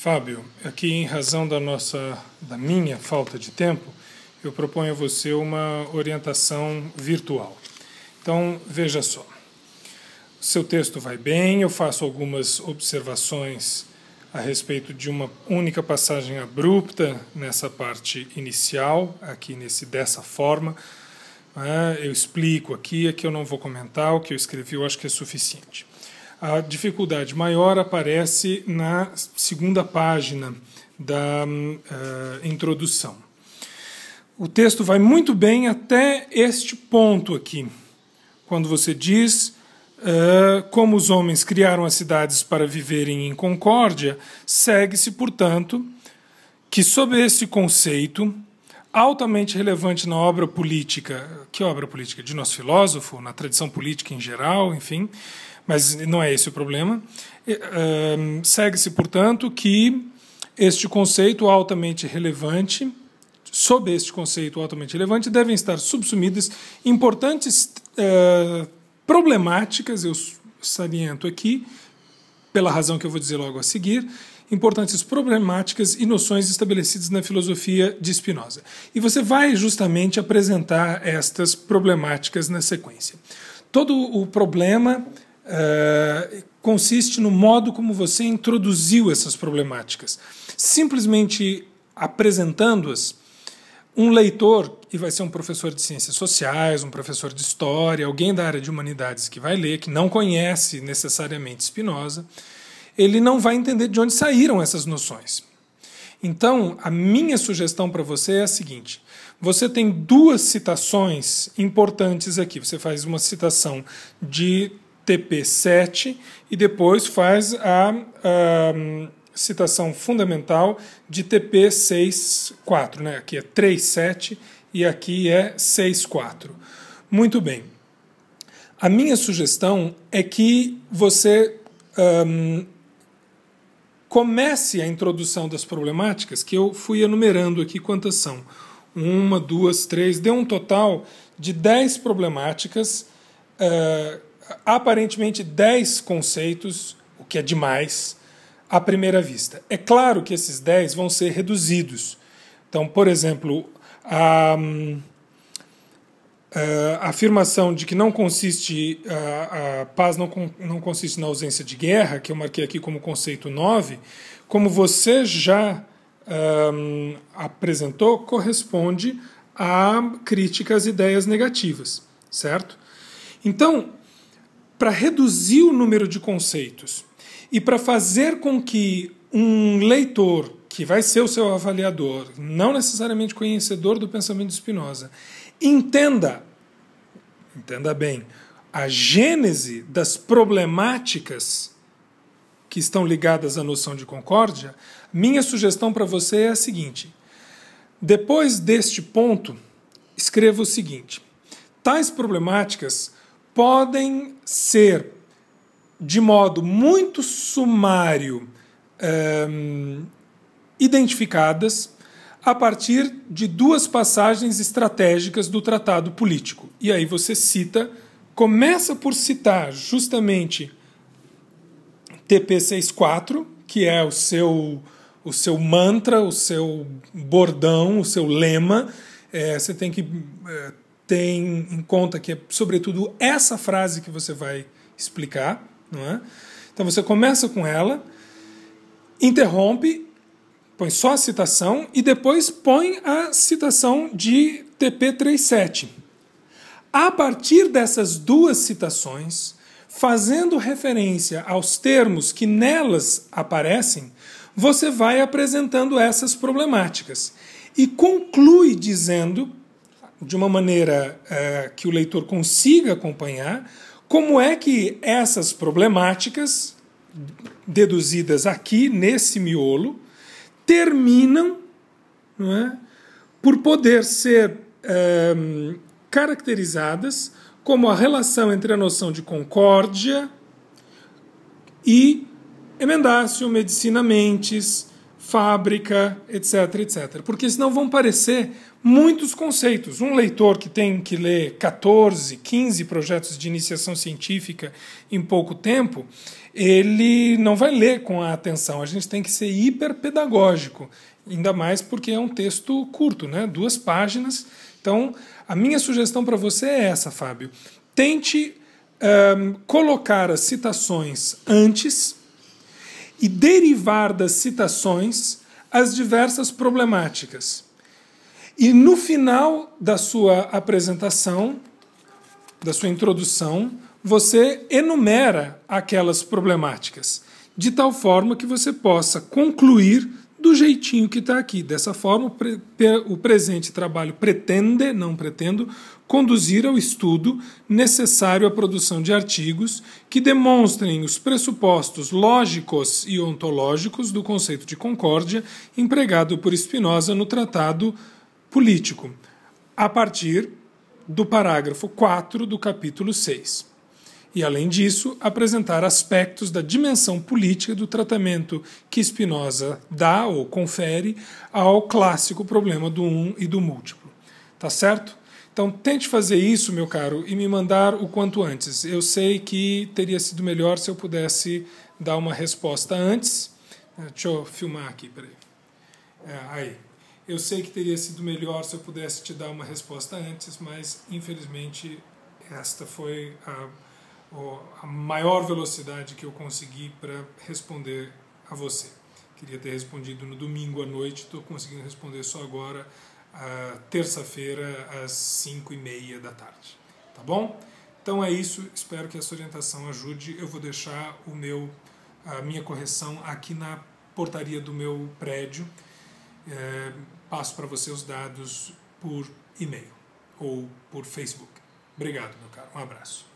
Fábio, aqui em razão da minha falta de tempo, eu proponho a você uma orientação virtual. Então, veja só. Seu texto vai bem, eu faço algumas observações a respeito de uma única passagem abrupta nessa parte inicial, aqui dessa forma. Eu explico aqui eu não vou comentar, o que eu escrevi eu acho que é suficiente. A dificuldade maior aparece na segunda página da introdução. O texto vai muito bem até este ponto aqui, quando você diz como os homens criaram as cidades para viverem em concórdia, segue-se, portanto, que sob esse conceito, altamente relevante na obra política, que obra política? De nosso filósofo, na tradição política em geral, enfim, mas não é esse o problema. Segue-se, portanto, que este conceito altamente relevante, sob este conceito altamente relevante, devem estar subsumidas importantes problemáticas, eu saliento aqui, pela razão que eu vou dizer logo a seguir, importantes problemáticas e noções estabelecidas na filosofia de Spinoza. E você vai justamente apresentar estas problemáticas na sequência. Todo o problema consiste no modo como você introduziu essas problemáticas. Simplesmente apresentando-as, um leitor, e vai ser um professor de ciências sociais, um professor de história, alguém da área de humanidades que vai ler, que não conhece necessariamente Spinoza, ele não vai entender de onde saíram essas noções. Então, a minha sugestão para você é a seguinte: você tem duas citações importantes aqui. Você faz uma citação de TP7 e depois faz a citação fundamental de TP64, né? Aqui é 3.7 e aqui é 6.4. Muito bem. A minha sugestão é que você comece a introdução das problemáticas, que eu fui enumerando aqui quantas são. 1, 2, 3, deu um total de 10 problemáticas, aparentemente 10 conceitos, o que é demais, à primeira vista. É claro que esses 10 vão ser reduzidos. Então, por exemplo, a afirmação de que não consiste, a paz não consiste na ausência de guerra, que eu marquei aqui como conceito 9, como você já apresentou, corresponde a crítica às ideias negativas, certo? Então, para reduzir o número de conceitos e para fazer com que um leitor, que vai ser o seu avaliador, não necessariamente conhecedor do pensamento de Spinoza, entenda bem, a gênese das problemáticas que estão ligadas à noção de concórdia, minha sugestão para você é a seguinte: depois deste ponto, escreva o seguinte: tais problemáticas podem ser, de modo muito sumário, identificadas a partir de duas passagens estratégicas do tratado político. E aí você começa por citar justamente TP64, que é o seu mantra, o seu bordão, o seu lema. Você tem que ter em conta que é, sobretudo, essa frase que você vai explicar, não é? Então você começa com ela, interrompe, põe só a citação e depois põe a citação de TP37. A partir dessas duas citações, fazendo referência aos termos que nelas aparecem, você vai apresentando essas problemáticas e conclui dizendo, de uma maneira que o leitor consiga acompanhar, como é que essas problemáticas, deduzidas aqui nesse miolo, terminam, não é, por poder ser caracterizadas como a relação entre a noção de concórdia e Emendácio, Medicina Mentis, fábrica, etc, etc. Porque senão vão parecer muitos conceitos. Um leitor que tem que ler 14, 15 projetos de iniciação científica em pouco tempo, ele não vai ler com a atenção. A gente tem que ser hiperpedagógico, ainda mais porque é um texto curto, né? 2 páginas. Então, a minha sugestão para você é essa, Fábio. Tente colocar as citações antes e derivar das citações as diversas problemáticas. E no final da sua apresentação, da sua introdução, você enumera aquelas problemáticas, de tal forma que você possa concluir do jeitinho que está aqui. Dessa forma, o presente trabalho pretende, não pretendo, conduzir ao estudo necessário à produção de artigos que demonstrem os pressupostos lógicos e ontológicos do conceito de concórdia empregado por Spinoza no Tratado Político, a partir do parágrafo 4 do capítulo 6. E, além disso, apresentar aspectos da dimensão política do tratamento que Spinoza dá ou confere ao clássico problema do um e do múltiplo. Tá certo? Então, tente fazer isso, meu caro, e me mandar o quanto antes. Eu sei que teria sido melhor se eu pudesse dar uma resposta antes. Deixa eu filmar aqui, peraí. Aí. Eu sei que teria sido melhor se eu pudesse te dar uma resposta antes, mas, infelizmente, esta foi a maior velocidade que eu consegui para responder a você. Queria ter respondido no domingo à noite, estou conseguindo responder só agora, terça-feira, às 5h30 da tarde. Tá bom? Então é isso, espero que essa orientação ajude. Eu vou deixar a minha correção aqui na portaria do meu prédio. Passo para você os dados por e-mail ou por Facebook. Obrigado, meu caro. Um abraço.